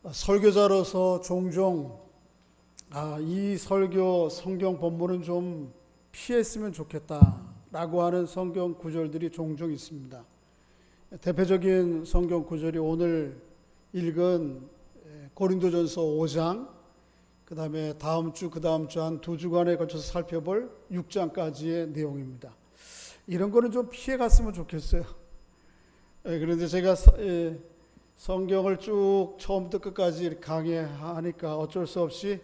설교자로서 종종 이 설교 성경 본문은 좀 피했으면 좋겠다라고 하는 성경 구절들이 종종 있습니다. 대표적인 성경 구절이 오늘 읽은 고린도전서 5장, 그 다음에 다음 주, 그 다음 주 한 2주간에 걸쳐서 살펴볼 6장까지의 내용입니다. 이런 거는 좀 피해 갔으면 좋겠어요. 그런데 제가 성경을 쭉 처음부터 끝까지 강해하니까 어쩔 수 없이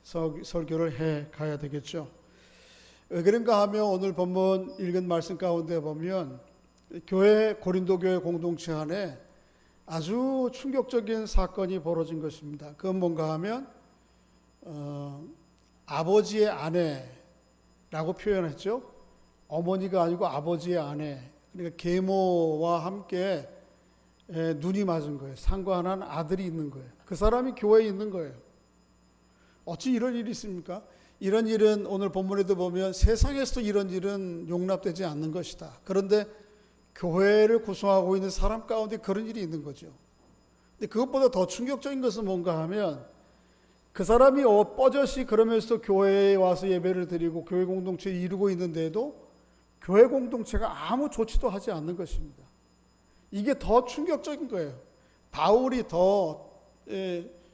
설교를 해 가야 되겠죠. 왜 그런가 하면 오늘 본문 읽은 말씀 가운데 보면 고린도 교회 공동체 안에 아주 충격적인 사건이 벌어진 것입니다. 그건 뭔가 하면 아버지의 아내라고 표현했죠. 어머니가 아니고 아버지의 아내, 그러니까 계모와 함께 눈이 맞은 거예요. 상관한 아들이 있는 거예요. 그 사람이 교회에 있는 거예요. 어찌 이런 일이 있습니까? 이런 일은 오늘 본문에도 보면 세상에서도 이런 일은 용납되지 않는 것이다. 그런데 교회를 구성하고 있는 사람 가운데 그런 일이 있는 거죠. 근데 그것보다 더 충격적인 것은 뭔가 하면 그 사람이 뻗어시 그러면서 교회에 와서 예배를 드리고 교회 공동체를 이루고 있는데도 교회 공동체가 아무 조치도 하지 않는 것입니다. 이게 더 충격적인 거예요. 바울이 더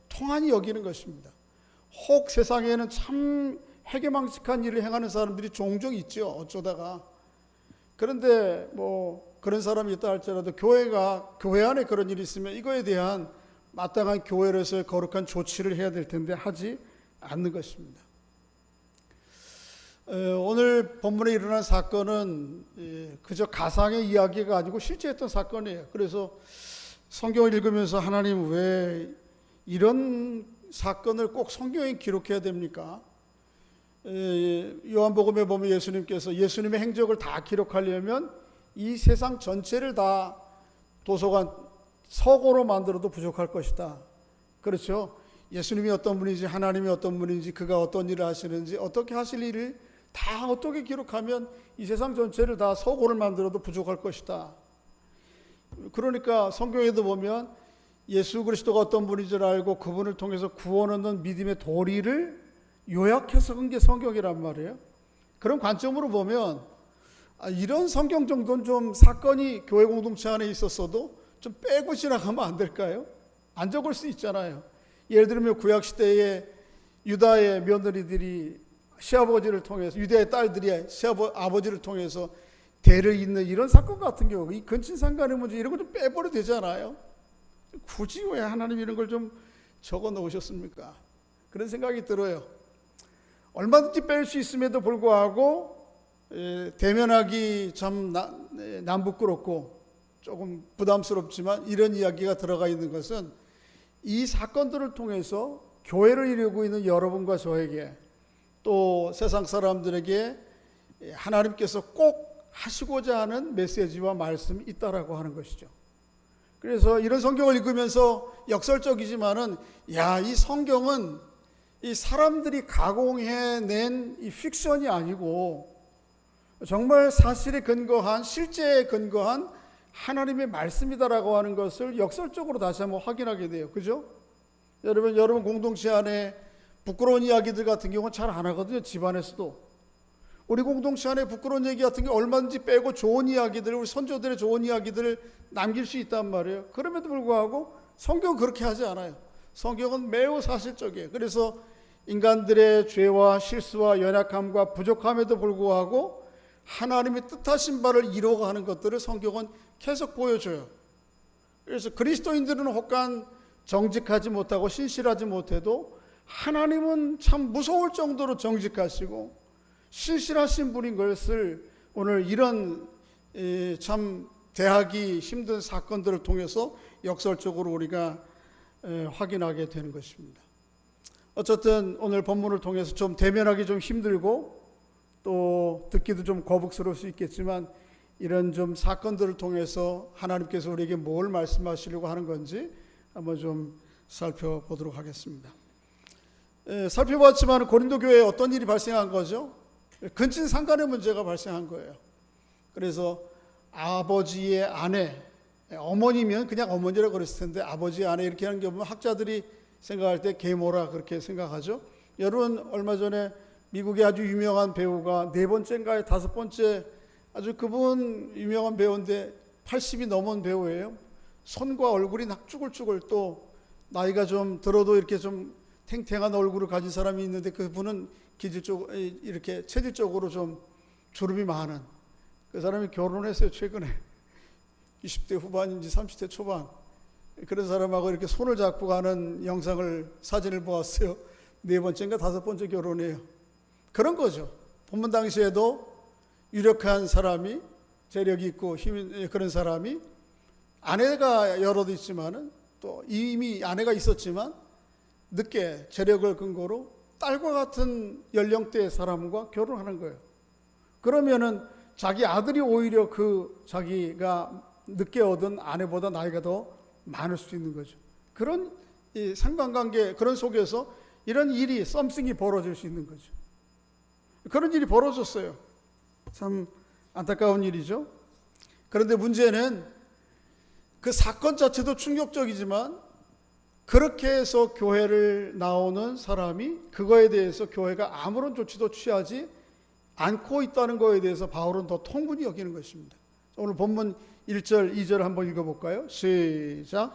통한이 여기는 것입니다. 혹 세상에는 참 해괴망측한 일을 행하는 사람들이 종종 있죠. 어쩌다가. 그런데 그런 사람이 있다 할지라도 교회 안에 그런 일이 있으면 이거에 대한 마땅한 교회로서의 거룩한 조치를 해야 될 텐데 하지 않는 것입니다. 오늘 본문에 일어난 사건은 그저 가상의 이야기가 아니고 실제 했던 사건이에요. 그래서 성경을 읽으면서 하나님 왜 이런 사건을 꼭 성경에 기록해야 됩니까? 요한복음에 보면 예수님께서 예수님의 행적을 다 기록하려면 이 세상 전체를 다 도서관 서고로 만들어도 부족할 것이다. 그렇죠? 예수님이 어떤 분인지 하나님이 어떤 분인지 그가 어떤 일을 하시는지 어떻게 하실 일을 다 어떻게 기록하면 이 세상 전체를 다 서고를 만들어도 부족할 것이다. 그러니까 성경에도 보면 예수 그리스도가 어떤 분인 줄 알고 그분을 통해서 구원 얻는 믿음의 도리를 요약해서 쓴 게 성경이란 말이에요. 그런 관점으로 보면 이런 성경 정도는 좀 사건이 교회 공동체 안에 있었어도 좀 빼고 지나가면 안 될까요? 안 적을 수 있잖아요. 예를 들면 구약시대에 유다의 며느리들이 시아버지를 통해서 유다의 딸들이 시아버지를 통해서 대를 잇는 이런 사건 같은 경우 이 근친상간의 문제 이런 거 좀 빼버려도 되잖아요. 굳이 왜 하나님 이런 걸 좀 적어 놓으셨습니까? 그런 생각이 들어요. 얼마든지 뺄 수 있음에도 불구하고 대면하기 참 남부끄럽고 조금 부담스럽지만 이런 이야기가 들어가 있는 것은 이 사건들을 통해서 교회를 이루고 있는 여러분과 저에게 또 세상 사람들에게 하나님께서 꼭 하시고자 하는 메시지와 말씀이 있다라고 하는 것이죠. 그래서 이런 성경을 읽으면서 역설적이지만은 이 성경은 이 사람들이 가공해낸 이 픽션이 아니고 정말 사실에 근거한 실제에 근거한 하나님의 말씀이다라고 하는 것을 역설적으로 다시 한번 확인하게 돼요. 그죠? 여러분 공동체 안에 부끄러운 이야기들 같은 경우는 잘 안 하거든요. 집안에서도. 우리 공동체 안에 부끄러운 얘기 같은 게 얼마든지 빼고 좋은 이야기들, 우리 선조들의 좋은 이야기들을 남길 수 있단 말이에요. 그럼에도 불구하고 성경은 그렇게 하지 않아요. 성경은 매우 사실적이에요. 그래서 인간들의 죄와 실수와 연약함과 부족함에도 불구하고 하나님의 뜻하신 바를 이루어가는 것들을 성경은 계속 보여줘요. 그래서 그리스도인들은 혹간 정직하지 못하고 신실하지 못해도 하나님은 참 무서울 정도로 정직하시고 신실하신 분인 것을 오늘 이런 참 대하기 힘든 사건들을 통해서 역설적으로 우리가 확인하게 되는 것입니다. 어쨌든 오늘 본문을 통해서 좀 대면하기 좀 힘들고 또 듣기도 좀 거북스러울 수 있겠지만 이런 좀 사건들을 통해서 하나님께서 우리에게 뭘 말씀하시려고 하는 건지 한번 좀 살펴보도록 하겠습니다. 살펴봤지만 고린도 교회에 어떤 일이 발생한 거죠? 근친상간의 문제가 발생한 거예요. 그래서 아버지의 아내, 어머니면 그냥 어머니라고 그랬을 텐데 아버지 아내 이렇게 하는 게 보면 학자들이 생각할 때 계모라 그렇게 생각하죠. 여러분 얼마 전에 미국의 아주 유명한 배우가 네 번째인가요? 다섯 번째 아주 그분 유명한 배우인데 80이 넘은 배우예요. 손과 얼굴이 쭈글쭈글 또 나이가 좀 들어도 이렇게 좀 탱탱한 얼굴을 가진 사람이 있는데 그분은 기질적 이렇게 체질적으로 좀 주름이 많은 그 사람이 결혼했어요. 최근에 20대 후반인지 30대 초반 그런 사람하고 이렇게 손을 잡고 가는 영상을 사진을 보았어요. 네 번째인가 다섯 번째 결혼이에요. 그런 거죠. 본문 당시에도 유력한 사람이 재력이 있고 힘이 그런 사람이 아내가 여럿 있지만은 또 이미 아내가 있었지만 늦게 재력을 근거로 딸과 같은 연령대의 사람과 결혼하는 거예요. 그러면은 자기 아들이 오히려 그 자기가 늦게 얻은 아내보다 나이가 더 많을 수 있는 거죠. 그런 이 상관관계 그런 속에서 이런 일이 썸씽이 벌어질 수 있는 거죠. 그런 일이 벌어졌어요. 참 안타까운 일이죠. 그런데 문제는 그 사건 자체도 충격적이지만 그렇게 해서 교회를 나오는 사람이 그거에 대해서 교회가 아무런 조치도 취하지 않고 있다는 거에 대해서 바울은 더 통분히 여기는 것입니다. 오늘 본문 1절, 2절 한번 읽어볼까요? 시작.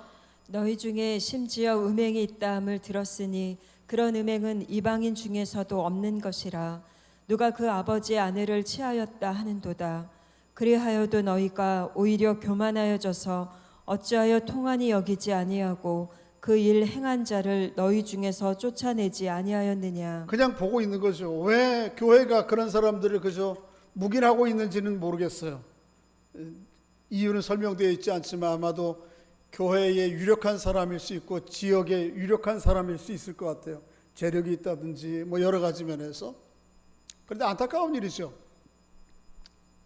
너희 중에 심지어 음행이 있다함을 들었으니 그런 음행은 이방인 중에서도 없는 것이라. 누가 그 아버지의 아내를 취하였다 하는도다. 그리하여도 너희가 오히려 교만하여져서 어찌하여 통한이 여기지 아니하고 그 일 행한 자를 너희 중에서 쫓아내지 아니하였느냐. 그냥 보고 있는 거죠. 왜 교회가 그런 사람들을 그저 묵인하고 있는지는 모르겠어요. 이유는 설명되어 있지 않지만 아마도 교회에 유력한 사람일 수 있고 지역에 유력한 사람일 수 있을 것 같아요. 재력이 있다든지 뭐 여러 가지 면에서. 그런데 안타까운 일이죠.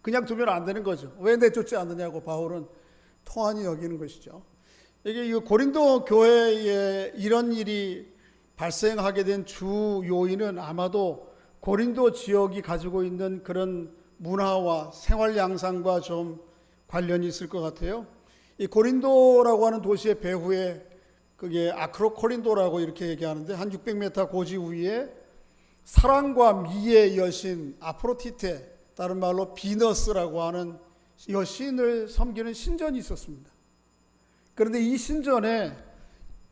그냥 두면 안 되는 거죠. 왜 내쫓지 않느냐고 바울은 통한이 여기는 것이죠. 이게 고린도 교회에 이런 일이 발생하게 된 주 요인은 아마도 고린도 지역이 가지고 있는 그런 문화와 생활 양상과 좀 관련이 있을 것 같아요. 이 고린도라고 하는 도시의 배후에 그게 아크로코린도라고 이렇게 얘기하는데 한 600m 고지 위에 사랑과 미의 여신 아프로디테, 다른 말로 비너스라고 하는 여신을 섬기는 신전이 있었습니다. 그런데 이 신전에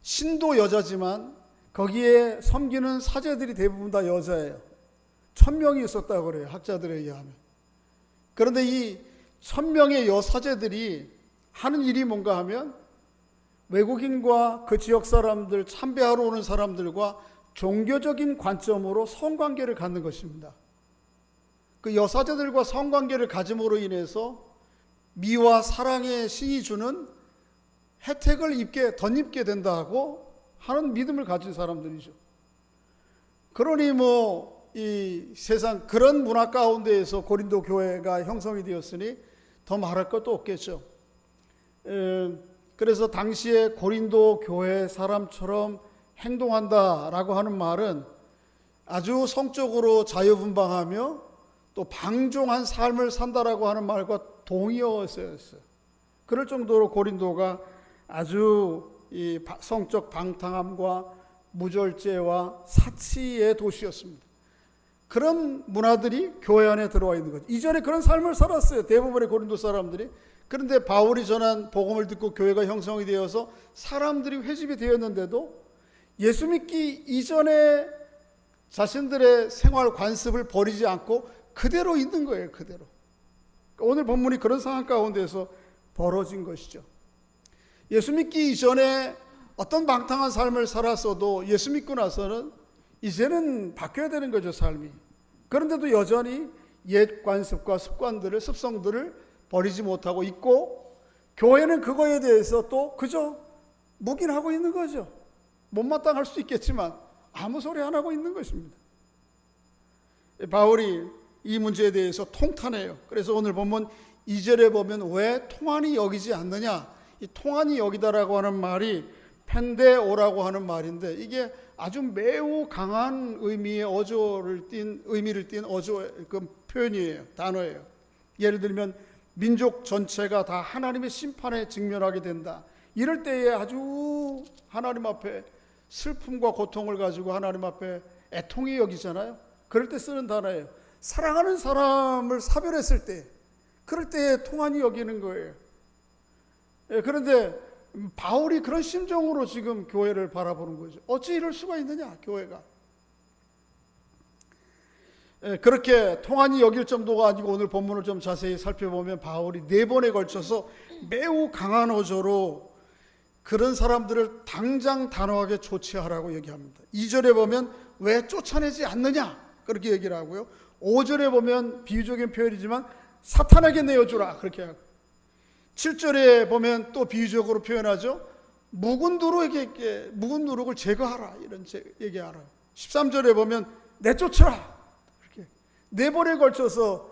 신도 여자지만 거기에 섬기는 사제들이 대부분 다 여자예요. 1000명이 있었다고 그래요. 학자들에 의하면. 그런데 이 1000명의 여사제들이 하는 일이 뭔가 하면 외국인과 그 지역 사람들, 참배하러 오는 사람들과 종교적인 관점으로 성관계를 갖는 것입니다. 그 여사제들과 성관계를 가짐으로 인해서 미와 사랑의 신이 주는 혜택을 덧입게 된다고 하는 믿음을 가진 사람들이죠. 그러니 이 세상 그런 문화 가운데에서 고린도 교회가 형성이 되었으니 더 말할 것도 없겠죠. 그래서 당시에 고린도 교회 사람처럼 행동한다라고 하는 말은 아주 성적으로 자유분방하며 또 방종한 삶을 산다라고 하는 말과 동의어였어요. 그럴 정도로 고린도가 아주 이 성적 방탕함과 무절제와 사치의 도시였습니다. 그런 문화들이 교회 안에 들어와 있는 거죠. 이전에 그런 삶을 살았어요. 대부분의 고린도 사람들이. 그런데 바울이 전한 복음을 듣고 교회가 형성이 되어서 사람들이 회집이 되었는데도 예수 믿기 이전에 자신들의 생활 관습을 버리지 않고 그대로 있는 거예요. 그대로. 오늘 본문이 그런 상황 가운데서 벌어진 것이죠. 예수 믿기 이전에 어떤 방탕한 삶을 살았어도 예수 믿고 나서는 이제는 바뀌어야 되는 거죠, 삶이. 그런데도 여전히 옛 관습과 습성들을 버리지 못하고 있고, 교회는 그거에 대해서 또 그저 묵인하고 있는 거죠. 못마땅할 수 있겠지만 아무 소리 안 하고 있는 것입니다. 바울이 이 문제에 대해서 통탄해요. 그래서 오늘 보면 2절에 보면 왜 통한이 여기지 않느냐, 이 통한이 여기다라고 하는 말이 펜데오라고 하는 말인데 이게 아주 매우 강한 의미의 의미를 띤 어조 그 표현이에요. 단어예요. 예를 들면 민족 전체가 다 하나님의 심판에 직면하게 된다. 이럴 때에 아주 하나님 앞에 슬픔과 고통을 가지고 하나님 앞에 애통히 여기잖아요. 그럴 때 쓰는 단어예요. 사랑하는 사람을 사별했을 때, 그럴 때 통한이 여기는 거예요. 그런데 바울이 그런 심정으로 지금 교회를 바라보는 거죠. 어찌 이럴 수가 있느냐, 교회가. 그렇게 통한이 여길 정도가 아니고 오늘 본문을 좀 자세히 살펴보면 바울이 4번에 걸쳐서 매우 강한 어조로 그런 사람들을 당장 단호하게 조치하라고 얘기합니다. 2절에 보면 왜 쫓아내지 않느냐 그렇게 얘기를 하고요. 5절에 보면 비유적인 표현이지만 사탄에게 내어주라 그렇게 하고, 7절에 보면 또 비유적으로 표현하죠. 묵은 누룩을 제거하라 이런 얘기하라. 13절에 보면 내쫓으라. 이렇게 4번에 걸쳐서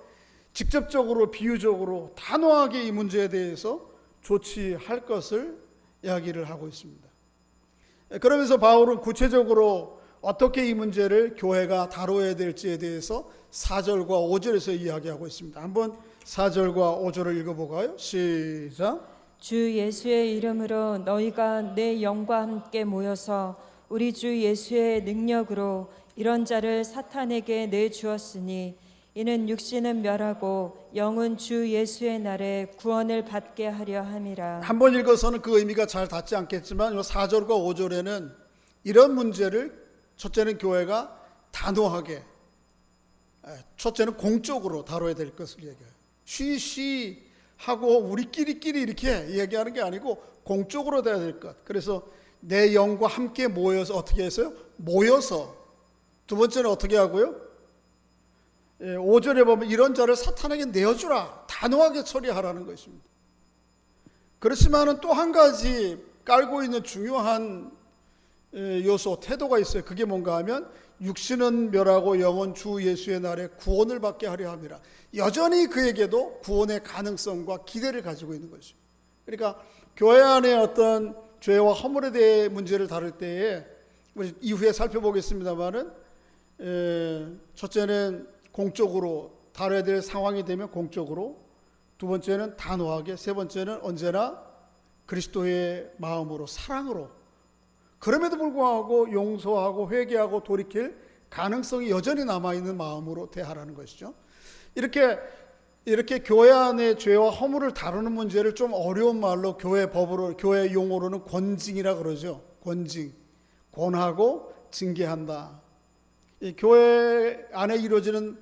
직접적으로 비유적으로 단호하게 이 문제에 대해서 조치할 것을 이야기를 하고 있습니다. 그러면서 바울은 구체적으로 어떻게 이 문제를 교회가 다뤄야 될지에 대해서 4절과 5절에서 이야기하고 있습니다. 한번 4절과 5절을 읽어볼까요? 시작. 주 예수의 이름으로 너희가 내 영과 함께 모여서 우리 주 예수의 능력으로 이런 자를 사탄에게 내주었으니 이는 육신은 멸하고 영은 주 예수의 날에 구원을 받게 하려 함이라. 한번 읽어서는 그 의미가 잘 닿지 않겠지만 4절과 5절에는 이런 문제를 첫째는 교회가 단호하게, 첫째는 공적으로 다뤄야 될 것을 얘기해요. 쉬쉬하고 우리끼리 이렇게 얘기하는 게 아니고 공적으로 돼야 될 것. 그래서 내 영과 함께 모여서 어떻게 했어요? 모여서. 두 번째는 어떻게 하고요? 5절에 보면 이런 자를 사탄에게 내어주라. 단호하게 처리하라는 것입니다. 그렇지만은 또 한 가지 깔고 있는 중요한 요소, 태도가 있어요. 그게 뭔가 하면 육신은 멸하고 영은 주 예수의 날에 구원을 받게 하려 함이라. 여전히 그에게도 구원의 가능성과 기대를 가지고 있는 것이죠. 그러니까 교회 안에 어떤 죄와 허물에 대해 문제를 다룰 때에 이후에 살펴보겠습니다만은 첫째는 공적으로 다뤄야 될 상황이 되면 공적으로, 두 번째는 단호하게, 세 번째는 언제나 그리스도의 마음으로, 사랑으로, 그럼에도 불구하고 용서하고 회개하고 돌이킬 가능성이 여전히 남아있는 마음으로 대하라는 것이죠. 이렇게 교회 안의 죄와 허물을 다루는 문제를 좀 어려운 말로 교회 법으로, 교회 용어로는 권징이라 그러죠. 권징, 권하고 징계한다. 이 교회 안에 이루어지는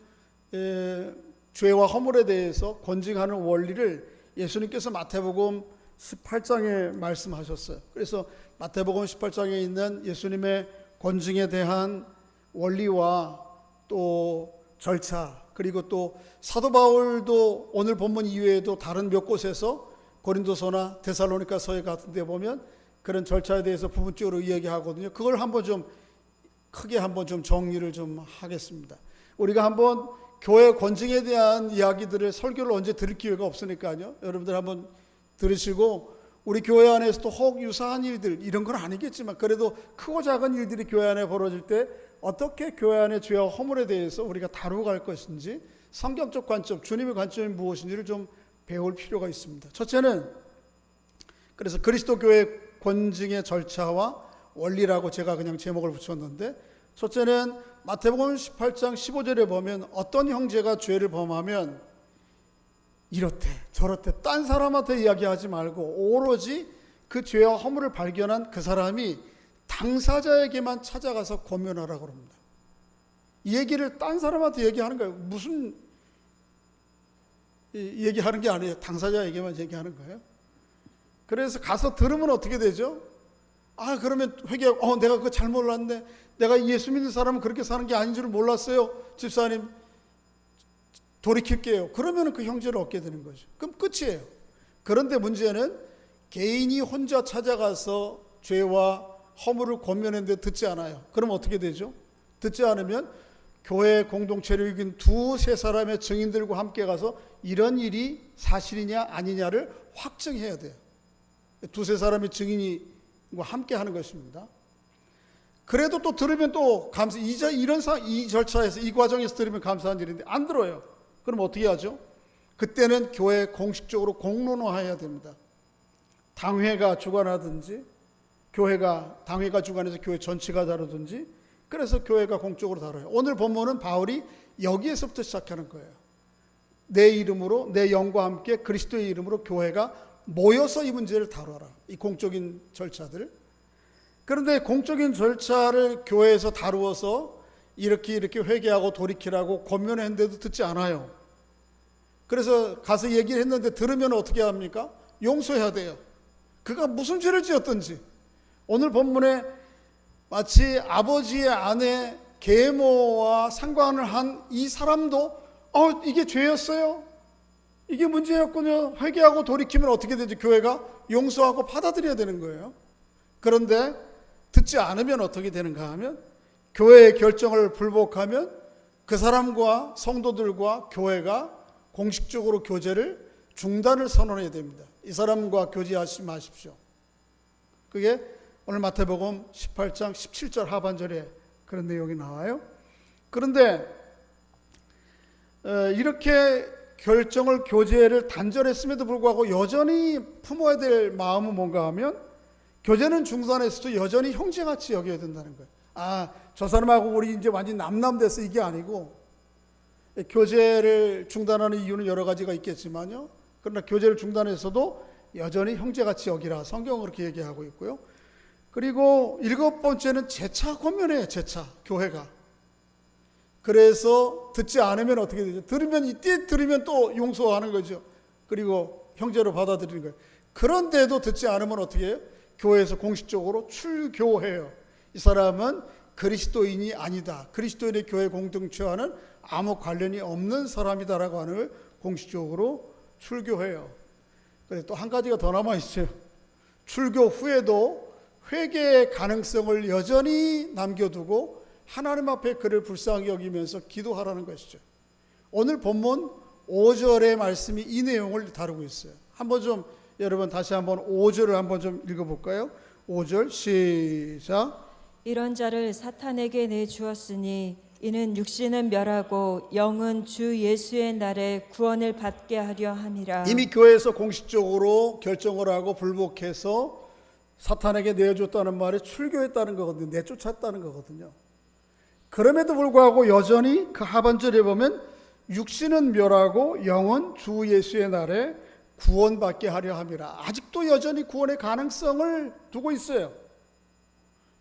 죄와 허물에 대해서 권징하는 원리를 예수님께서 마태복음 18장에 말씀하셨어요. 그래서 마태복음 18장에 있는 예수님의 권징에 대한 원리와 또 절차, 그리고 또 사도 바울도 오늘 본문 이외에도 다른 몇 곳에서 고린도서나 데살로니가서에 같은 데 보면 그런 절차에 대해서 부분적으로 이야기하거든요. 그걸 한번 좀 크게 한번 좀 정리를 좀 하겠습니다. 우리가 한번 교회 권징에 대한 이야기들을 설교를 언제 들을 기회가 없으니까요. 여러분들 한번 들으시고 우리 교회 안에서도 혹 유사한 일들, 이런 건 아니겠지만 그래도 크고 작은 일들이 교회 안에 벌어질 때 어떻게 교회 안의 죄와 허물에 대해서 우리가 다루고 갈 것인지, 성경적 관점, 주님의 관점이 무엇인지를 좀 배울 필요가 있습니다. 첫째는 그래서 그리스도 교회 권징의 절차와 원리라고 제가 그냥 제목을 붙였는데, 첫째는 마태복음 18장 15절에 보면 어떤 형제가 죄를 범하면 이렇대 저렇대 딴 사람한테 이야기하지 말고 오로지 그 죄와 허물을 발견한 그 사람이 당사자에게만 찾아가서 권면하라고 합니다. 이 얘기를 딴 사람한테 얘기하는 거예요. 무슨 얘기하는 게 아니에요. 당사자에게만 얘기하는 거예요. 그래서 가서 들으면 어떻게 되죠? 그러면 회개하고 내가 그거 잘 몰랐네. 내가 예수 믿는 사람은 그렇게 사는 게 아닌 줄은 몰랐어요. 집사님 돌이킬게요. 그러면 그 형제를 얻게 되는 거죠. 그럼 끝이에요. 그런데 문제는 개인이 혼자 찾아가서 죄와 허물을 권면했는데 듣지 않아요. 그럼 어떻게 되죠? 듣지 않으면 교회 공동체를 이긴 두세 사람의 증인들과 함께 가서 이런 일이 사실이냐 아니냐를 확증해야 돼요. 두세 사람의 증인이 함께 하는 것입니다. 그래도 또 들으면 또 이 절차에서, 이 과정에서 들으면 감사한 일인데 안 들어요. 그럼 어떻게 하죠? 그때는 교회 공식적으로 공론화해야 됩니다. 당회가 주관하든지 당회가 주관해서 교회 전체가 다루든지, 그래서 교회가 공적으로 다뤄요. 오늘 본문은 바울이 여기에서부터 시작하는 거예요. 내 이름으로, 내 영과 함께 그리스도의 이름으로 교회가 모여서 이 문제를 다뤄라. 이 공적인 절차들. 그런데 공적인 절차를 교회에서 다루어서 이렇게 회개하고 돌이키라고 권면했는데도 듣지 않아요. 그래서 가서 얘기를 했는데 들으면 어떻게 합니까? 용서해야 돼요. 그가 무슨 죄를 지었든지. 오늘 본문에 마치 아버지의 아내 계모와 상관을 한 이 사람도 이게 죄였어요. 이게 문제였군요. 회개하고 돌이키면 어떻게 되죠? 교회가 용서하고 받아들여야 되는 거예요. 그런데 듣지 않으면 어떻게 되는가 하면, 교회의 결정을 불복하면 그 사람과 성도들과 교회가 공식적으로 교제를 중단을 선언해야 됩니다. 이 사람과 교제하지 마십시오. 그게 오늘 마태복음 18장 17절 하반절에 그런 내용이 나와요. 그런데 이렇게 결정을, 교제를 단절했음에도 불구하고 여전히 품어야 될 마음은 뭔가 하면, 교제는 중단했어도 여전히 형제같이 여겨야 된다는 거예요. 저 사람하고 우리 이제 완전 남남됐어, 이게 아니고, 교제를 중단하는 이유는 여러 가지가 있겠지만요, 그러나 교제를 중단해서도 여전히 형제같이 여기라, 성경은 그렇게 얘기하고 있고요. 그리고 7번째는 재차 권면해요. 재차 교회가. 그래서 듣지 않으면 어떻게 되죠? 들으면 또 용서하는 거죠. 그리고 형제로 받아들이는 거예요. 그런데도 듣지 않으면 어떻게 해요? 교회에서 공식적으로 출교해요. 이 사람은 그리스도인이 아니다. 그리스도인의 교회 공동체와는 아무 관련이 없는 사람이다라고 하는 걸 공식적으로 출교해요. 그래서 또 한 가지가 더 남아 있어요. 출교 후에도 회개의 가능성을 여전히 남겨두고 하나님 앞에 그를 불쌍히 여기면서 기도하라는 것이죠. 오늘 본문 5절의 말씀이 이 내용을 다루고 있어요. 한번 좀 여러분 다시 한번 5절을 한번 좀 읽어볼까요? 5절 시작. 이런 자를 사탄에게 내주었으니 이는 육신은 멸하고 영은 주 예수의 날에 구원을 받게 하려 함이라. 이미 교회에서 공식적으로 결정을 하고 불복해서 사탄에게 내어줬다는 말이 출교했다는 거거든요. 내쫓았다는 거거든요. 그럼에도 불구하고 여전히 그 하반절에 보면 육신은 멸하고 영은 주 예수의 날에 구원받게 하려 함이라. 아직도 여전히 구원의 가능성을 두고 있어요.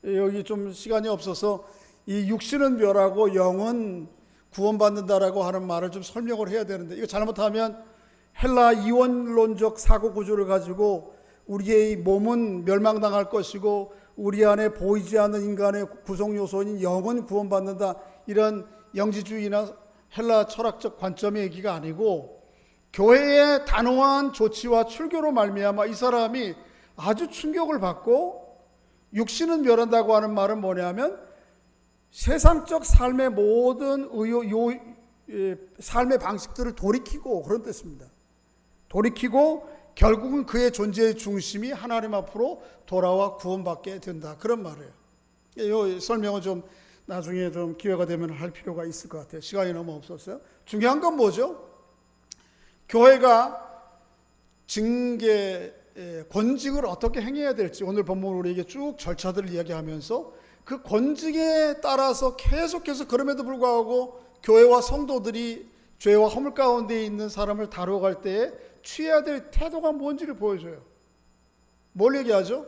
여기 좀 시간이 없어서 이 육신은 멸하고 영은 구원받는다라고 하는 말을 좀 설명을 해야 되는데, 이거 잘못하면 헬라 이원론적 사고 구조를 가지고 우리의 몸은 멸망당할 것이고 우리 안에 보이지 않는 인간의 구성 요소인 영은 구원받는다, 이런 영지주의나 헬라 철학적 관점의 얘기가 아니고, 교회의 단호한 조치와 출교로 말미암아 이 사람이 아주 충격을 받고, 육신은 멸한다고 하는 말은 뭐냐면 세상적 삶의 모든 삶의 방식들을 돌이키고, 그런 뜻입니다. 돌이키고 결국은 그의 존재의 중심이 하나님 앞으로 돌아와 구원받게 된다, 그런 말이에요. 이 설명은 좀 나중에 좀 기회가 되면 할 필요가 있을 것 같아요. 시간이 너무 없었어요. 중요한 건 뭐죠? 교회가 권직을 어떻게 행해야 될지 오늘 본문으로 우리에게 쭉 절차들을 이야기하면서 그 권직에 따라서 계속해서, 그럼에도 불구하고 교회와 성도들이 죄와 허물 가운데 있는 사람을 다뤄갈 때에 취해야 될 태도가 뭔지를 보여줘요. 뭘 얘기하죠?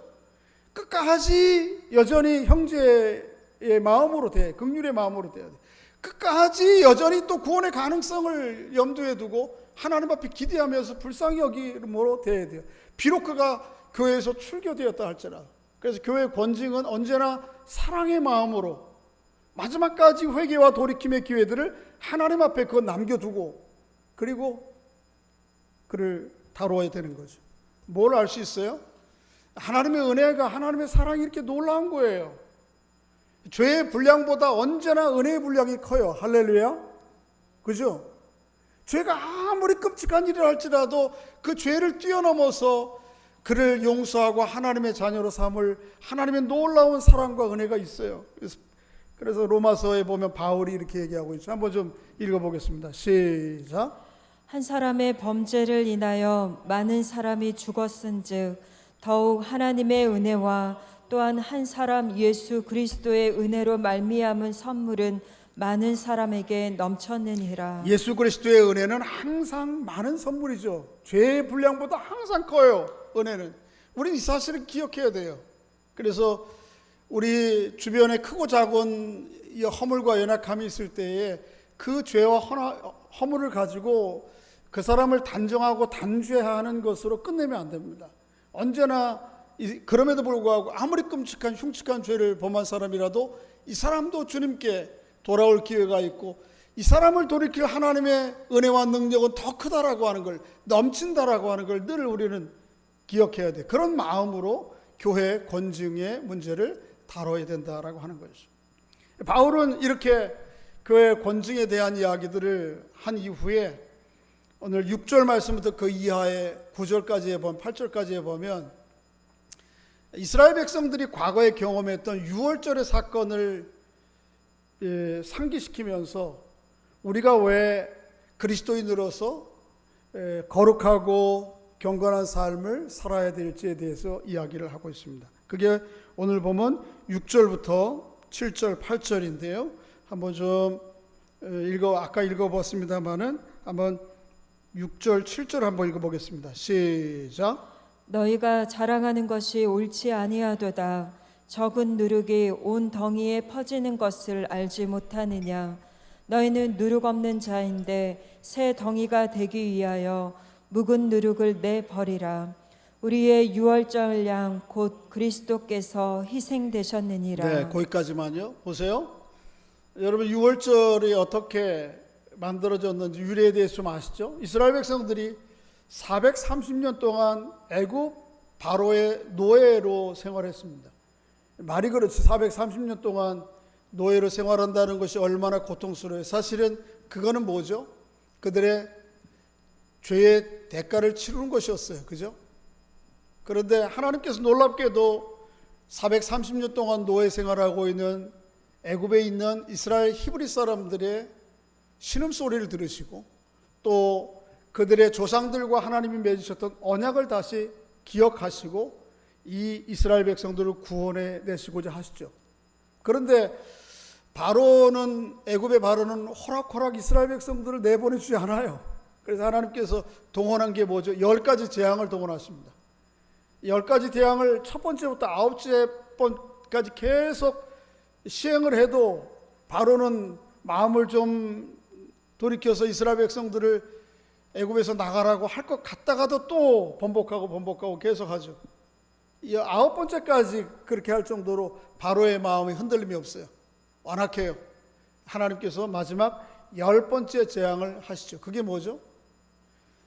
끝까지 여전히 형제의 마음으로 돼, 긍휼의 마음으로 돼야 돼. 끝까지 여전히 또 구원의 가능성을 염두에 두고 하나님 앞에 기대하면서 불쌍히 여김으로 돼야 돼요. 비록 그가 교회에서 출교되었다 할지라도. 그래서 교회의 권징은 언제나 사랑의 마음으로 마지막까지 회개와 돌이킴의 기회들을 하나님 앞에 그거 남겨두고, 그리고 그를 다루어야 되는 거죠. 뭘 알 수 있어요? 하나님의 은혜가, 하나님의 사랑이 이렇게 놀라운 거예요. 죄의 분량보다 언제나 은혜의 분량이 커요. 할렐루야. 그죠? 죄가 아무리 끔찍한 일을 할지라도 그 죄를 뛰어넘어서 그를 용서하고 하나님의 자녀로 삼을 하나님의 놀라운 사랑과 은혜가 있어요. 그래서 로마서에 보면 바울이 이렇게 얘기하고 있죠. 한번 좀 읽어보겠습니다. 시작. 한 사람의 범죄를 인하여 많은 사람이 죽었은즉 더욱 하나님의 은혜와 또한 한 사람 예수 그리스도의 은혜로 말미암은 선물은 많은 사람에게 넘쳤느니라. 예수 그리스도의 은혜는 항상 많은 선물이죠. 죄의 분량보다 항상 커요. 은혜는. 우리는 이 사실을 기억해야 돼요. 그래서 우리 주변에 크고 작은 이 허물과 연약함이 있을 때에 그 죄와 허물을 가지고 그 사람을 단정하고 단죄하는 것으로 끝내면 안 됩니다. 언제나 그럼에도 불구하고 아무리 끔찍한 흉측한 죄를 범한 사람이라도 이 사람도 주님께 돌아올 기회가 있고 이 사람을 돌이킬 하나님의 은혜와 능력은 더 크다라고 하는 걸, 넘친다라고 하는 걸 늘 우리는 기억해야 돼. 그런 마음으로 교회 권징의 문제를 다뤄야 된다라고 하는 것이죠. 바울은 이렇게 교회 권징에 대한 이야기들을 한 이후에 오늘 6절 말씀부터 그 이하의 9절까지에 보면 8절까지에 보면 이스라엘 백성들이 과거에 경험했던 유월절의 사건을 상기시키면서 우리가 왜 그리스도인으로서 거룩하고 경건한 삶을 살아야 될지에 대해서 이야기를 하고 있습니다. 그게 오늘 보면 6절부터 7절, 8절인데요. 한번 좀 아까 읽어봤습니다만은 한번 6절, 7절 한번 읽어보겠습니다. 시작. 너희가 자랑하는 것이 옳지 아니하도다. 적은 누룩이 온 덩이에 퍼지는 것을 알지 못하느냐. 너희는 누룩 없는 자인데 새 덩이가 되기 위하여 묵은 누룩을 내버리라. 우리의 유월절 양 곧 그리스도께서 희생되셨느니라. 네, 거기까지만요. 보세요. 여러분 유월절이 어떻게 만들어졌는지 유래에 대해서 좀 아시죠? 이스라엘 백성들이 430년 동안 애굽 바로의 노예로 생활했습니다. 말이 그렇지 430년 동안 노예로 생활한다는 것이 얼마나 고통스러워요. 사실은 그거는 뭐죠? 그들의 죄의 대가를 치르는 것이었어요. 그죠? 그런데 하나님께서 놀랍게도 430년 동안 노예 생활하고 있는 애굽에 있는 이스라엘 히브리 사람들의 신음소리를 들으시고 또 그들의 조상들과 하나님이 맺으셨던 언약을 다시 기억하시고 이 이스라엘 백성들을 구원해 내시고자 하시죠. 그런데 애굽의 바로는 호락호락 이스라엘 백성들을 내보내주지 않아요. 그래서 하나님께서 동원한 게 뭐죠? 10가지 재앙을 동원하십니다. 10가지 재앙을 첫 번째부터 9째 번까지 계속 시행을 해도 바로는 마음을 좀 돌이켜서 이스라엘 백성들을 애굽에서 나가라고 할 것 같다가도 또 번복하고 계속하죠. 이 9번째까지 그렇게 할 정도로 바로의 마음이 흔들림이 없어요. 완악해요. 하나님께서 마지막 10번째 재앙을 하시죠. 그게 뭐죠?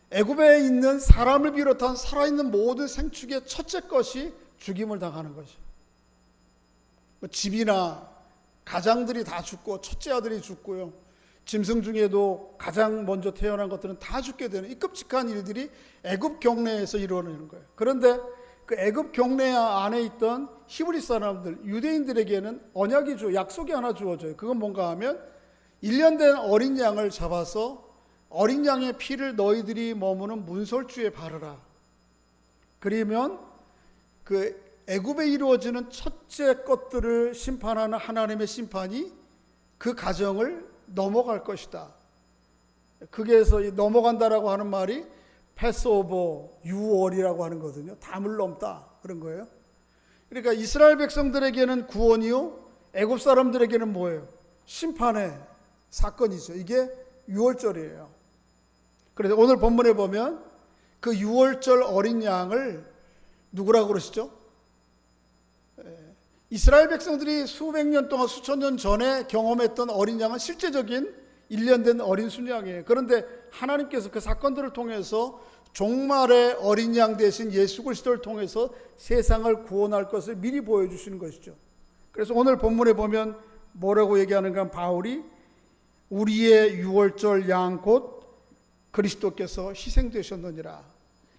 애굽에 있는 사람을 비롯한 살아있는 모든 생축의 첫째 것이 죽임을 당하는 것이에요. 집이나 가장들이 다 죽고 첫째 아들이 죽고요. 짐승 중에도 가장 먼저 태어난 것들은 다 죽게 되는 이 끔찍한 일들이 애굽 경내에서 이루어지는 거예요. 그런데 그 애굽 경내 안에 있던 히브리 사람들, 유대인들에게는 언약이 약속이 하나 주어져요. 그건 뭔가 하면 1년 된 어린 양을 잡아서 어린 양의 피를 너희들이 머무는 문설주에 바르라. 그러면 그 애굽에 이루어지는 첫째 것들을 심판하는 하나님의 심판이 그 가정을 넘어갈 것이다. 거기에서 넘어간다라고 하는 말이 패스오버, 유월이라고 하는 거거든요. 담을 넘다 그런 거예요. 그러니까 이스라엘 백성들에게는 구원이요, 애굽 사람들에게는 뭐예요? 심판의 사건이죠. 이게 유월절이에요. 그래서 오늘 본문에 보면 그 유월절 어린 양을 누구라고 그러시죠? 이스라엘 백성들이 수백 년 동안 수천 년 전에 경험했던 어린 양은 실제적인 1년 된 어린 순양이에요. 그런데 하나님께서 그 사건들을 통해서 종말의 어린 양 대신 예수 그리스도를 통해서 세상을 구원할 것을 미리 보여주시는 것이죠. 그래서 오늘 본문에 보면 뭐라고 얘기하는가? 바울이 우리의 유월절 양 곧 그리스도께서 희생되셨느니라.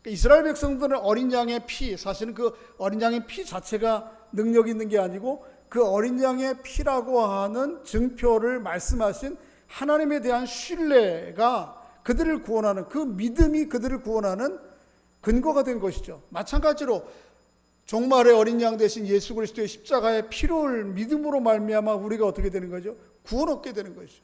그러니까 이스라엘 백성들은 어린 양의 피, 사실은 그 어린 양의 피 자체가 능력이 있는 게 아니고 그 어린 양의 피라고 하는 증표를 말씀하신 하나님에 대한 신뢰가 그들을 구원하는 그 믿음이 그들을 구원하는 근거가 된 것이죠. 마찬가지로 종말의 어린 양 대신 예수 그리스도의 십자가의 피를 믿음으로 말미암아 우리가 어떻게 되는 거죠? 구원 얻게 되는 것이죠.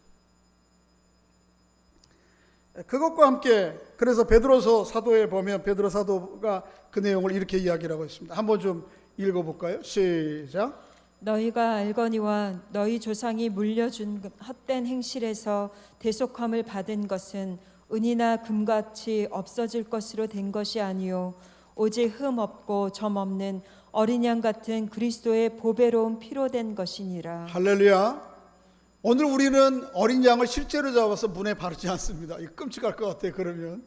그것과 함께 그래서 베드로서 사도에 보면 베드로 사도가 그 내용을 이렇게 이야기하고 있습니다. 한번 좀 읽어볼까요? 시작. 너희가 알거니와 너희 조상이 물려준 헛된 행실에서 대속함을 받은 것은 은이나 금같이 없어질 것으로 된 것이 아니요 오직 흠 없고 점 없는 어린 양 같은 그리스도의 보배로운 피로 된 것이니라. 할렐루야. 오늘 우리는 어린 양을 실제로 잡아서 문에 바르지 않습니다. 이거 끔찍할 것 같아요. 그러면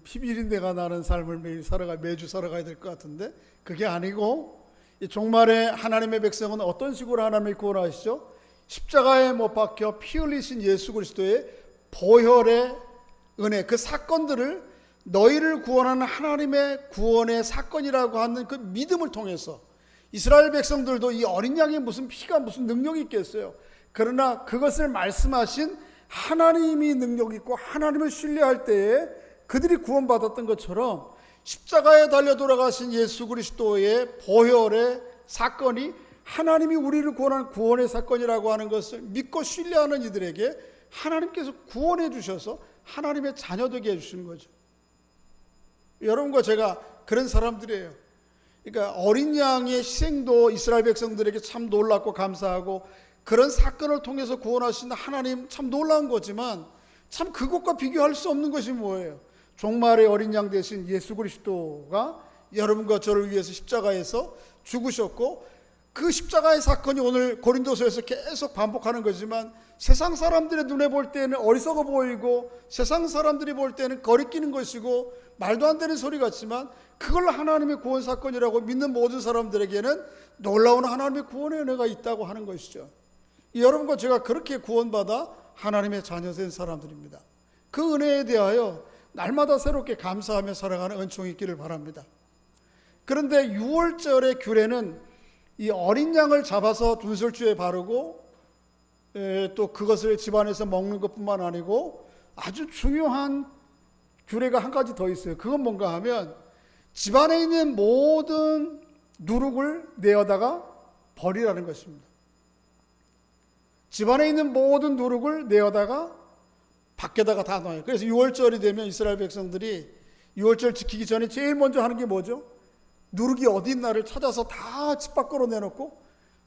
피비린내가 나는 삶을 매주 살아가야 될 것 같은데 그게 아니고 이 종말에 하나님의 백성은 어떤 식으로 하나님이 구원하시죠? 십자가에 못 박혀 피 흘리신 예수 그리스도의 보혈의 은혜, 그 사건들을 너희를 구원하는 하나님의 구원의 사건이라고 하는 그 믿음을 통해서 이스라엘 백성들도 이 어린 양의 무슨 피가 무슨 능력이 있겠어요. 그러나 그것을 말씀하신 하나님이 능력 있고 하나님을 신뢰할 때에 그들이 구원받았던 것처럼 십자가에 달려 돌아가신 예수 그리스도의 보혈의 사건이 하나님이 우리를 구원하는 구원의 사건이라고 하는 것을 믿고 신뢰하는 이들에게 하나님께서 구원해 주셔서 하나님의 자녀 되게 해주시는 거죠. 여러분과 제가 그런 사람들이에요. 그러니까 어린 양의 희생도 이스라엘 백성들에게 참 놀랍고 감사하고 그런 사건을 통해서 구원하신 하나님 참 놀라운 거지만 참 그것과 비교할 수 없는 것이 뭐예요? 종말의 어린 양 대신 예수 그리스도가 여러분과 저를 위해서 십자가에서 죽으셨고 그 십자가의 사건이 오늘 고린도서에서 계속 반복하는 거지만 세상 사람들의 눈에 볼 때는 어리석어 보이고 세상 사람들이 볼 때는 거리끼는 것이고 말도 안 되는 소리 같지만 그걸 하나님의 구원 사건이라고 믿는 모든 사람들에게는 놀라운 하나님의 구원의 은혜가 있다고 하는 것이죠. 여러분과 제가 그렇게 구원받아 하나님의 자녀 된 사람들입니다. 그 은혜에 대하여 날마다 새롭게 감사하며 살아가는 은총이 있기를 바랍니다. 그런데 6월절의 규례는 이 어린 양을 잡아서 분설주에 바르고 또 그것을 집안에서 먹는 것뿐만 아니고 아주 중요한 규례가 한 가지 더 있어요. 그건 뭔가 하면 집안에 있는 모든 누룩을 내어다가 버리라는 것입니다. 집안에 있는 모든 누룩을 내어다가 밖에다가 다 놔요. 그래서 6월절이 되면 이스라엘 백성들이 6월절 지키기 전에 제일 먼저 하는 게 뭐죠? 누룩이 어디 있나를 찾아서 다 집 밖으로 내놓고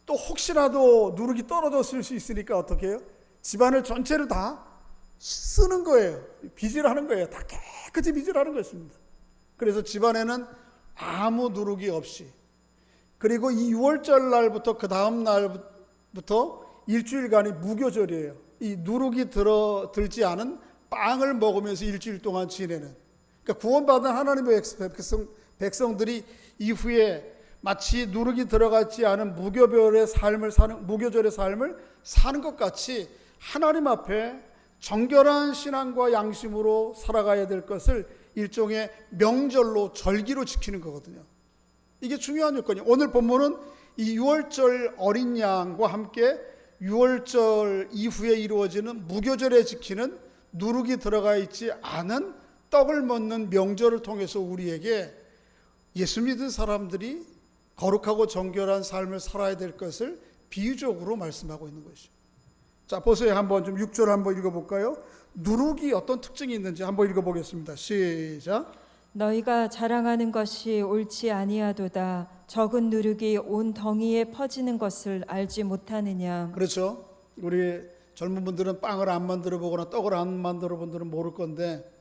또 혹시라도 누룩이 떨어졌을 수 있으니까 어떻게 해요? 집안을 전체를 다 쓰는 거예요. 빗질하는 거예요. 다 깨끗이 빗질하는 것입니다. 그래서 집안에는 아무 누룩이 없이 그리고 이 6월절 날부터 그 다음 날부터 일주일간이 무교절이에요. 이 누룩이 들지 않은 빵을 먹으면서 일주일 동안 지내는 그러니까 구원받은 하나님의 백성들이 이후에 마치 누룩이 들어가지 않은 무교절의 삶을 사는 것 같이 하나님 앞에 정결한 신앙과 양심으로 살아가야 될 것을 일종의 명절로 절기로 지키는 거거든요. 이게 중요한 요건이에요. 오늘 본문은 이 6월절 어린 양과 함께 6월절 이후에 이루어지는 무교절에 지키는 누룩이 들어가 있지 않은 떡을 먹는 명절을 통해서 우리에게 예수 믿은 사람들이 거룩하고 정결한 삶을 살아야 될 것을 비유적으로 말씀하고 있는 것이죠. 자, 보세요. 한번 좀 6절 한번 읽어볼까요? 누룩이 어떤 특징이 있는지 한번 읽어보겠습니다. 시작. 너희가 자랑하는 것이 옳지 아니하도다. 적은 누룩이 온 덩이에 퍼지는 것을 알지 못하느냐. 그렇죠. 우리 젊은 분들은 빵을 안 만들어 보거나 떡을 안 만들어 본 분들은 모를 건데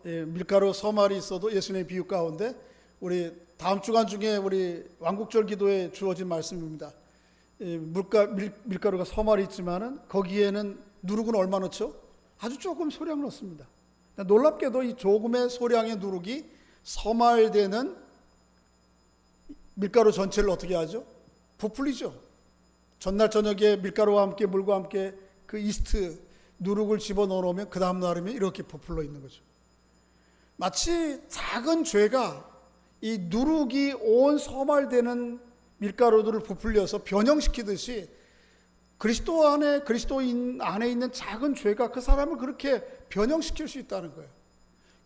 밀가루 서말이 있어도 예수님의 비유 가운데 우리 다음 주간 중에 우리 왕국절 기도에 주어진 말씀입니다. 밀가루가 서말이 있지만은 거기에는 누룩은 얼마 넣죠? 아주 조금 소량 넣습니다. 놀랍게도 이 조금의 소량의 누룩이 서말되는 밀가루 전체를 어떻게 하죠? 부풀리죠. 전날 저녁에 밀가루와 함께 물과 함께 그 이스트 누룩을 집어넣어 놓으면 그 다음 날이면 이렇게 부풀러 있는 거죠. 마치 작은 죄가 이 누룩이 온 서말되는 밀가루들을 부풀려서 변형시키듯이 그리스도인 안에 있는 작은 죄가 그 사람을 그렇게 변형시킬 수 있다는 거예요.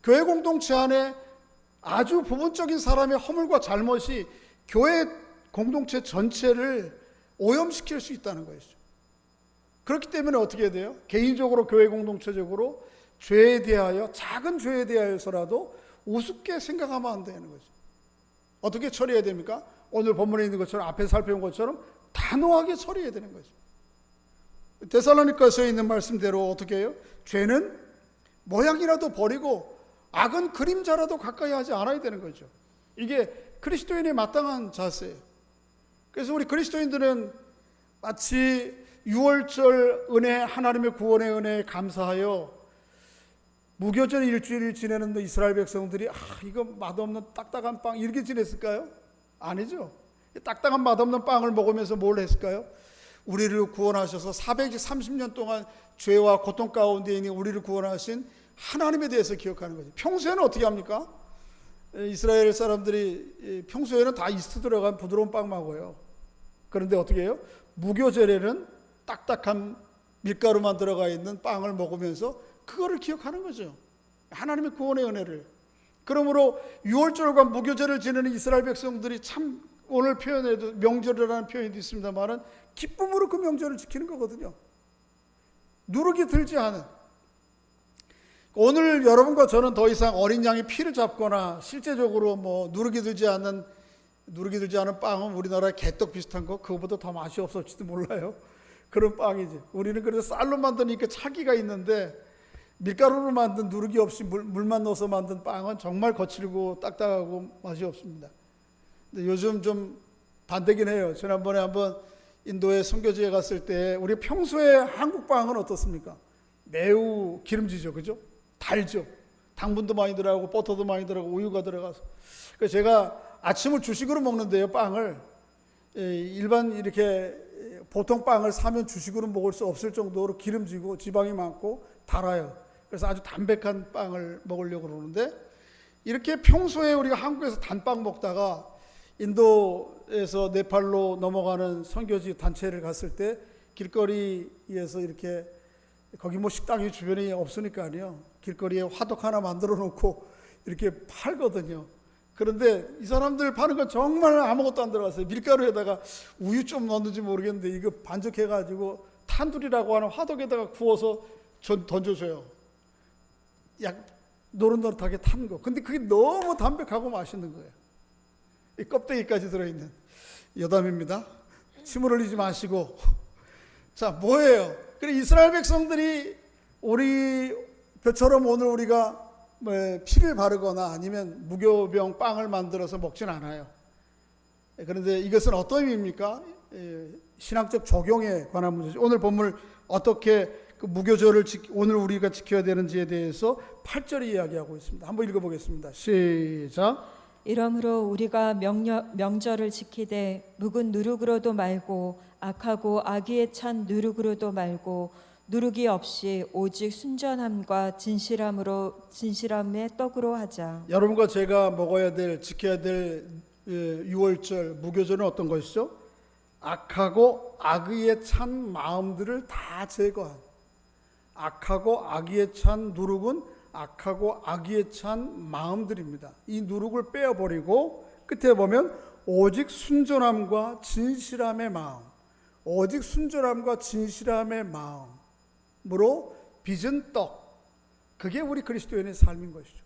교회 공동체 안에 아주 부분적인 사람의 허물과 잘못이 교회 공동체 전체를 오염시킬 수 있다는 것이죠. 그렇기 때문에 어떻게 해야 돼요? 개인적으로 교회 공동체적으로 죄에 대하여, 작은 죄에 대하여서라도 우습게 생각하면 안 되는 거죠. 어떻게 처리해야 됩니까? 오늘 본문에 있는 것처럼, 앞에 살펴본 것처럼 단호하게 처리해야 되는 거죠. 데살로니가서에 있는 말씀대로 어떻게 해요? 죄는 모양이라도 버리고 악은 그림자라도 가까이 하지 않아야 되는 거죠. 이게 그리스도인의 마땅한 자세예요. 그래서 우리 그리스도인들은 마치 6월절 은혜, 하나님의 구원의 은혜에 감사하여 무교절 일주일을 지내는 이스라엘 백성들이 이거 맛없는 딱딱한 빵 이렇게 지냈을까요? 아니죠. 딱딱한 맛없는 빵을 먹으면서 뭘 했을까요? 우리를 구원하셔서 430년 동안 죄와 고통 가운데 있는 우리를 구원하신 하나님에 대해서 기억하는 거죠. 평소에는 어떻게 합니까? 이스라엘 사람들이 평소에는 다 이스트 들어간 부드러운 빵 먹어요. 그런데 어떻게 해요? 무교절에는 딱딱한 밀가루만 들어가 있는 빵을 먹으면서 그거를 기억하는 거죠. 하나님의 구원의 은혜를. 그러므로 6월절과 무교절을 지내는 이스라엘 백성들이 참 오늘 표현에도 명절이라는 표현이 있습니다만은 기쁨으로 그 명절을 지키는 거거든요. 누룩이 들지 않은. 오늘 여러분과 저는 더 이상 어린 양의 피를 잡거나 실제적으로 누룩이 들지 않은 빵은 우리나라의 개떡 비슷한 거, 그거보다 더 맛이 없을지도 몰라요. 그런 빵이지. 우리는 그래서 쌀로 만드니까 차기가 있는데 밀가루로 만든 누룩이 없이 물만 넣어서 만든 빵은 정말 거칠고 딱딱하고 맛이 없습니다. 근데 요즘 좀 반대긴 해요. 지난번에 한번 인도에 선교지에 갔을 때 우리 평소에 한국 빵은 어떻습니까? 매우 기름지죠, 그죠? 달죠. 당분도 많이 들어가고 버터도 많이 들어가고 우유가 들어가서. 그래서 제가 아침을 주식으로 먹는데요, 빵을 일반 이렇게 보통 빵을 사면 주식으로 먹을 수 없을 정도로 기름지고 지방이 많고 달아요. 그래서 아주 담백한 빵을 먹으려고 그러는데, 이렇게 평소에 우리가 한국에서 단빵 먹다가 인도에서 네팔로 넘어가는 선교지 단체를 갔을 때 길거리에서 이렇게, 거기 식당이 주변에 없으니까요, 길거리에 화덕 하나 만들어 놓고 이렇게 팔거든요. 그런데 이 사람들 파는 건 정말 아무것도 안 들어갔어요. 밀가루에다가 우유 좀 넣었는지 모르겠는데 이거 반죽해가지고 탄두리라고 하는 화덕에다가 구워서 던져줘요. 약 노릇노릇하게 탄 거. 근데 그게 너무 담백하고 맛있는 거예요. 이 껍데기까지 들어있는 여담입니다. 침을 흘리지 마시고. 자, 뭐예요? 그래, 이스라엘 백성들이 우리처럼 오늘 우리가 피를 바르거나 아니면 무교병 빵을 만들어서 먹진 않아요. 그런데 이것은 어떤 의미입니까? 신앙적 적용에 관한 문제죠. 오늘 본문 어떻게 그 무교절을 오늘 우리가 지켜야 되는지에 대해서 8절이 이야기하고 있습니다. 한번 읽어보겠습니다. 시작. 이러므로 우리가 명절을 지키되 묵은 누룩으로도 말고 악하고 악의에 찬 누룩으로도 말고 누룩이 없이 오직 순전함과 진실함의 떡으로 하자. 여러분과 제가 먹어야 될, 지켜야 될 6월절 무교절은 어떤 것이죠? 악하고 악의에 찬 마음들을 다 제거한, 악하고 악의에 찬 누룩은 악하고 악의에 찬 마음들입니다. 이 누룩을 빼어버리고 끝에 보면 오직 순전함과 진실함의 마음, 오직 순전함과 진실함의 마음으로 빚은 떡, 그게 우리 그리스도인의 삶인 것이죠.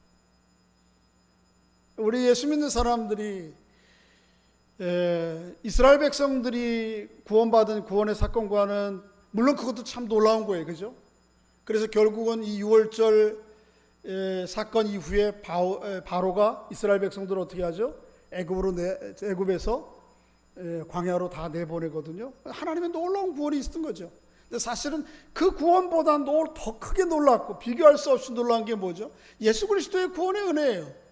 우리 예수 믿는 사람들이 이스라엘 백성들이 구원받은 구원의 사건과는 물론 그것도 참 놀라운 거예요, 그죠? 그래서 결국은 이 6월절 사건 이후에 바로가 이스라엘 백성들을 어떻게 하죠? 애굽에서 광야로 다 내보내거든요. 하나님의 놀라운 구원이 있었던 거죠. 근데 사실은 그 구원보다 더 크게 놀랐고 비교할 수 없이 놀라운 게 뭐죠? 예수 그리스도의 구원의 은혜예요.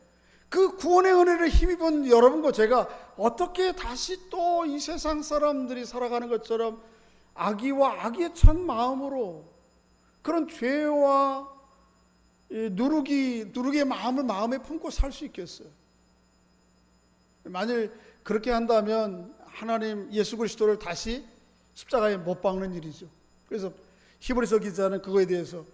그 구원의 은혜를 힘입은 여러분과 제가 어떻게 다시 또 이 세상 사람들이 살아가는 것처럼 악의와 악의에 찬 마음으로 그런 죄와 누룩의 마음을 마음에 품고 살 수 있겠어요? 만일 그렇게 한다면 하나님 예수 그리스도를 다시 십자가에 못 박는 일이죠. 그래서 히브리서 기자는 그거에 대해서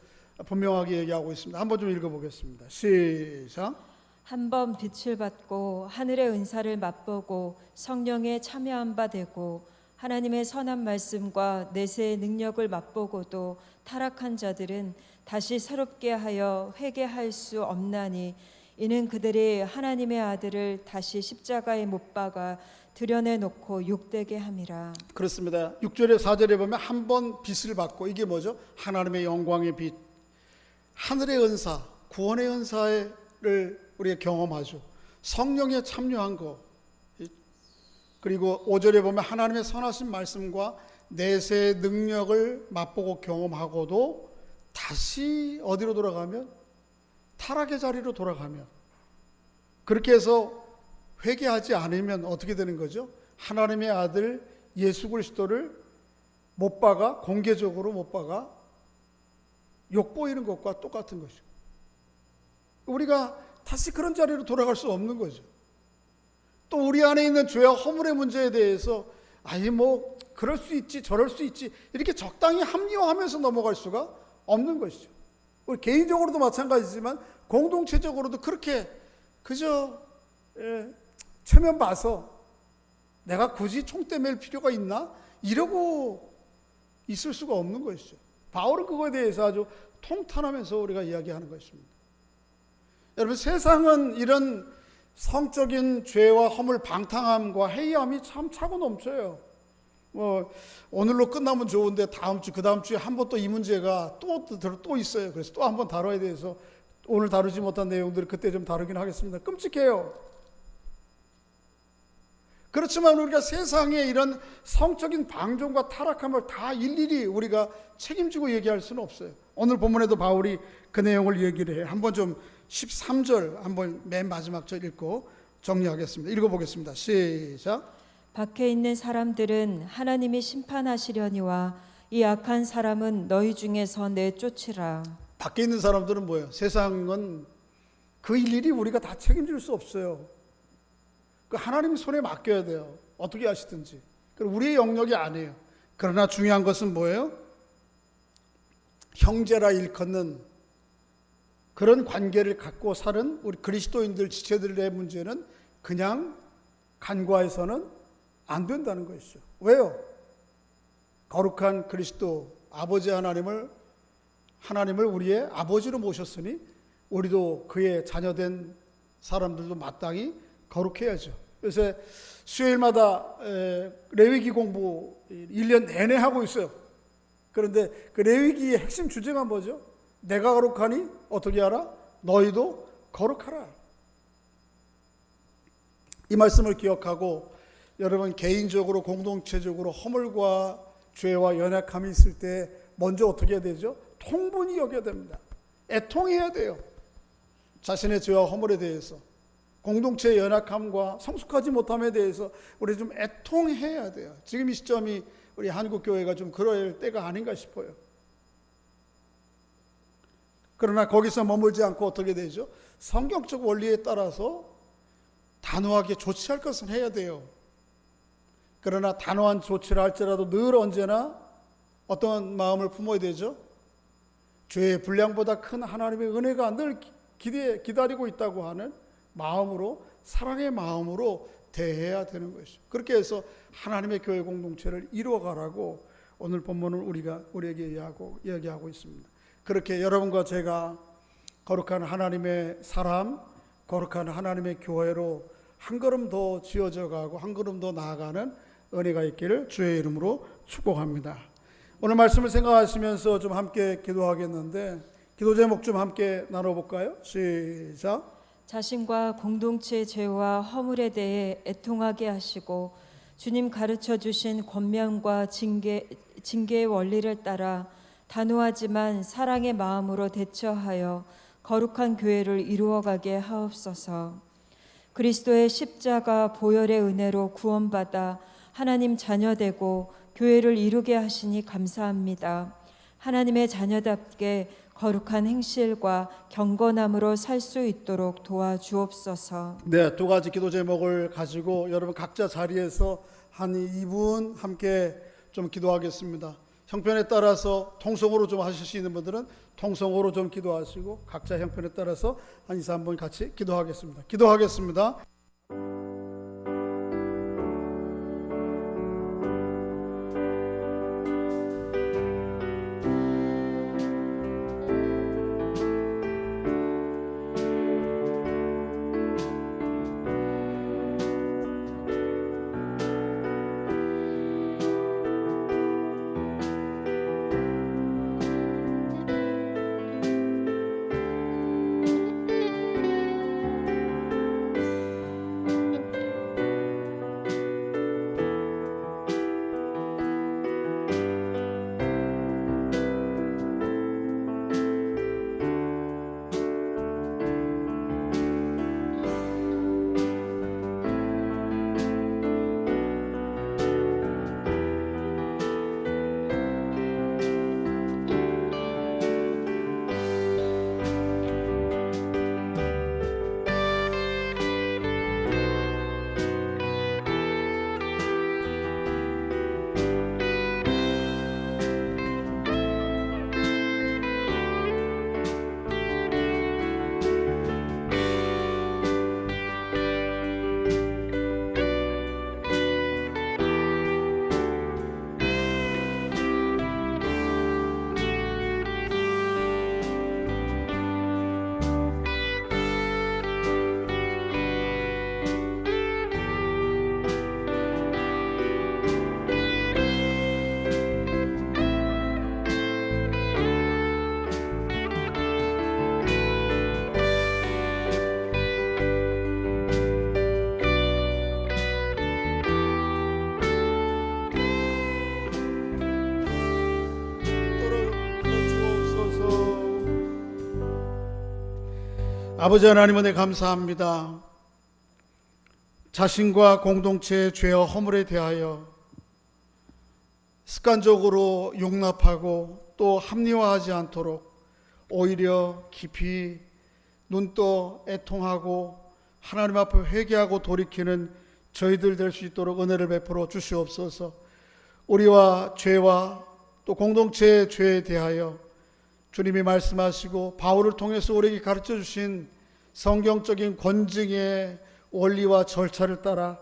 분명하게 얘기하고 있습니다. 한번 좀 읽어보겠습니다. 시작. 한 번 빛을 받고 하늘의 은사를 맛보고 성령에 참여한 바 되고 하나님의 선한 말씀과 내세의 능력을 맛보고도 타락한 자들은 다시 새롭게 하여 회개할 수 없나니 이는 그들이 하나님의 아들을 다시 십자가에 못 박아 들여내놓고 욕되게 함이라. 그렇습니다. 6절에 4절에 보면 한 번 빛을 받고, 이게 뭐죠? 하나님의 영광의 빛, 하늘의 은사, 구원의 은사를 우리가 경험하죠. 성령에 참여한 거, 그리고 5절에 보면 하나님의 선하신 말씀과 내세의 능력을 맛보고 경험하고도 다시 어디로 돌아가면? 타락의 자리로 돌아가면, 그렇게 해서 회개하지 않으면 어떻게 되는 거죠? 하나님의 아들 예수 그리스도를 못 박아, 공개적으로 못 박아 욕보이는 것과 똑같은 것이죠. 우리가 다시 그런 자리로 돌아갈 수 없는 거죠. 또 우리 안에 있는 죄와 허물의 문제에 대해서 아니 뭐 그럴 수 있지 저럴 수 있지 이렇게 적당히 합리화하면서 넘어갈 수가 없는 것이죠. 우리 개인적으로도 마찬가지지만 공동체적으로도 그렇게 그저 체면 봐서 내가 굳이 총대 맬 필요가 있나? 이러고 있을 수가 없는 것이죠. 바울은 그거에 대해서 아주 통탄하면서 우리가 이야기하는 것입니다. 여러분, 세상은 이런 성적인 죄와 허물, 방탕함과 해이함이 참 차고 넘쳐요. 뭐 오늘로 끝나면 좋은데 다음 주, 그 다음 주에 한 번 또 이 문제가 또 있어요. 그래서 또 한 번 다뤄야 돼서 오늘 다루지 못한 내용들을 그때 좀 다루긴 하겠습니다. 끔찍해요. 그렇지만 우리가 세상에 이런 성적인 방종과 타락함을 다 일일이 우리가 책임지고 얘기할 수는 없어요. 오늘 본문에도 바울이 그 내용을 얘기를 해요. 한번 좀 13절 한번 맨 마지막 절 읽고 정리하겠습니다. 읽어보겠습니다. 시작. 밖에 있는 사람들은 하나님이 심판하시려니와 이 악한 사람은 너희 중에서 내쫓으라. 밖에 있는 사람들은 뭐예요? 세상은 그 일일이 우리가 다 책임질 수 없어요. 그 하나님 손에 맡겨야 돼요. 어떻게 하시든지. 우리의 영역이 아니에요. 그러나 중요한 것은 뭐예요? 형제라 일컫는 그런 관계를 갖고 사는 우리 그리스도인들 지체들의 문제는 그냥 간과해서는 안 된다는 것이죠. 왜요? 거룩한 그리스도 아버지 하나님을 우리의 아버지로 모셨으니 우리도 그의 자녀된 사람들도 마땅히 거룩해야죠. 요새 수요일마다 레위기 공부 1년 내내 하고 있어요. 그런데 그 레위기의 핵심 주제가 뭐죠? 내가 거룩하니 어떻게 하라? 너희도 거룩하라. 이 말씀을 기억하고 여러분 개인적으로 공동체적으로 허물과 죄와 연약함이 있을 때 먼저 어떻게 해야 되죠? 통분히 여겨야 됩니다. 애통해야 돼요. 자신의 죄와 허물에 대해서, 공동체의 연약함과 성숙하지 못함에 대해서 우리 좀 애통해야 돼요. 지금 이 시점이 우리 한국교회가 좀 그럴 때가 아닌가 싶어요. 그러나 거기서 머물지 않고 어떻게 되죠? 성경적 원리에 따라서 단호하게 조치할 것은 해야 돼요. 그러나 단호한 조치를 할지라도 늘 언제나 어떤 마음을 품어야 되죠? 죄의 분량보다 큰 하나님의 은혜가 늘 기다리고 있다고 하는 마음으로, 사랑의 마음으로 대해야 되는 것이죠. 그렇게 해서 하나님의 교회 공동체를 이루어가라고 오늘 본문을 우리에게 이야기하고 있습니다. 그렇게 여러분과 제가 거룩한 하나님의 사람, 거룩한 하나님의 교회로 한 걸음 더 지어져 가고 한 걸음 더 나아가는 은혜가 있기를 주의 이름으로 축복합니다. 오늘 말씀을 생각하시면서 좀 함께 기도하겠는데 기도 제목 좀 함께 나눠볼까요? 시작. 자신과 공동체의 죄와 허물에 대해 애통하게 하시고 주님 가르쳐 주신 권면과 징계의 원리를 따라 단호하지만 사랑의 마음으로 대처하여 거룩한 교회를 이루어가게 하옵소서. 그리스도의 십자가 보혈의 은혜로 구원받아 하나님 자녀되고 교회를 이루게 하시니 감사합니다. 하나님의 자녀답게 거룩한 행실과 경건함으로 살 수 있도록 도와주옵소서. 네, 두 가지 기도 제목을 가지고 여러분 각자 자리에서 한 2분 함께 좀 기도하겠습니다. 형편에 따라서 통성으로 좀 하실 수 있는 분들은 통성으로 좀 기도하시고 각자 형편에 따라서 한 2, 3분 같이 기도하겠습니다. 기도하겠습니다. 아버지 하나님 은혜 감사합니다. 자신과 공동체의 죄와 허물에 대하여 습관적으로 용납하고 또 합리화하지 않도록 오히려 깊이 눈떠 애통하고 하나님 앞에 회개하고 돌이키는 저희들 될 수 있도록 은혜를 베풀어 주시옵소서. 우리와 죄와 또 공동체의 죄에 대하여 주님이 말씀하시고 바울을 통해서 우리에게 가르쳐 주신 성경적인 권징의 원리와 절차를 따라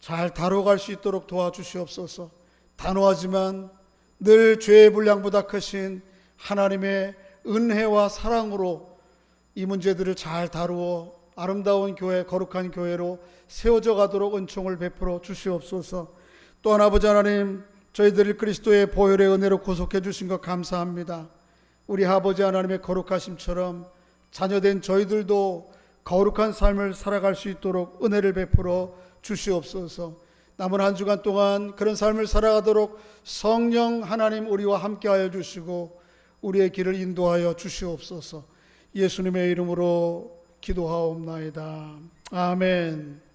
잘 다뤄갈 수 있도록 도와주시옵소서. 단호하지만 늘 죄의 분량보다 크신 하나님의 은혜와 사랑으로 이 문제들을 잘 다루어 아름다운 교회, 거룩한 교회로 세워져 가도록 은총을 베풀어 주시옵소서. 또한 아버지 하나님, 저희들을 그리스도의 보혈의 은혜로 구속해 주신 것 감사합니다. 우리 아버지 하나님의 거룩하심처럼 자녀된 저희들도 거룩한 삶을 살아갈 수 있도록 은혜를 베풀어 주시옵소서. 남은 한 주간 동안 그런 삶을 살아가도록 성령 하나님 우리와 함께하여 주시고 우리의 길을 인도하여 주시옵소서. 예수님의 이름으로 기도하옵나이다. 아멘.